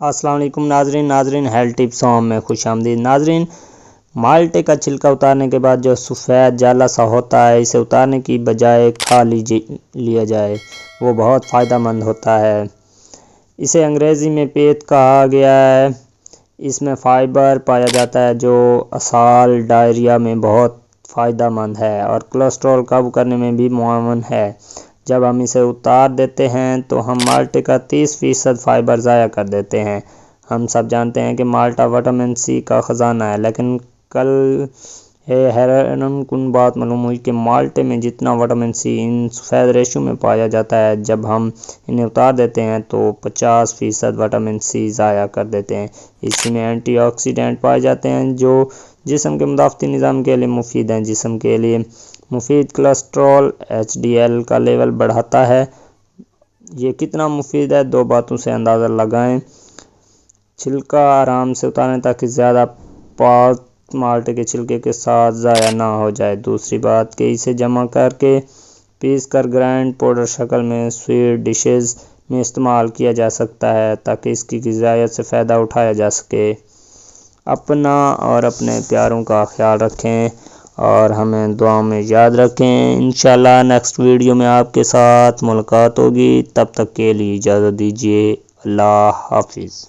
अस्सलाम वालेकुम नाजरीन हेल्थ टिप्स होम में खुश आमदीद। नाजरीन, माल्टे का छिलका उतारने के बाद जो सफ़ेद जाला सा होता है, इसे उतारने की बजाय खा लिया जाए, वो बहुत फ़ायदेमंद होता है। इसे अंग्रेज़ी में पेट कहा गया है। इसमें फ़ाइबर पाया जाता है जो असाल डायरिया में बहुत फ़ायदेमंद है और कोलेस्ट्रॉल काबू करने में भी मुआवन है। जब हम इसे उतार देते हैं तो हम माल्टे का 30% फ़ाइबर ज़ाया कर देते हैं। हम सब जानते हैं कि माल्टा विटामिन सी का ख़जाना है, लेकिन कल हैरानकुन बात मालूम हुई कि माल्टे में जितना विटामिन सी इन सफ़ेद रेशों में पाया जाता है, जब हम इन्हें उतार देते हैं तो 50% विटामिन सी ज़ाया कर देते हैं। इसमें एंटीऑक्सीडेंट पाए जाते हैं जो जिस्म के मुदाफ़ती निज़ाम के लिए मुफीद हैं। जिस्म के लिए मुफीद कोलेस्ट्रॉल HDL का लेवल बढ़ाता है। ये कितना मुफीद है, दो बातों से अंदाज़ा लगाएं। छिलका आराम से उतारें ताकि ज़्यादा पात माल्टे के छिलके के साथ ज़ाया ना हो जाए। दूसरी बात कि इसे जमा करके पीस कर ग्राइंड पाउडर शक्ल में स्वीट डिशेस में इस्तेमाल किया जा सकता है ताकि इसकी ग़िज़ायत से फ़ायदा उठाया जा सके। अपना और अपने प्यारों का ख्याल रखें और हमें दुआ में याद रखें। इंशाल्लाह नेक्स्ट वीडियो में आपके साथ मुलाकात होगी। तब तक के लिए इजाज़त दीजिए। अल्लाह हाफिज़।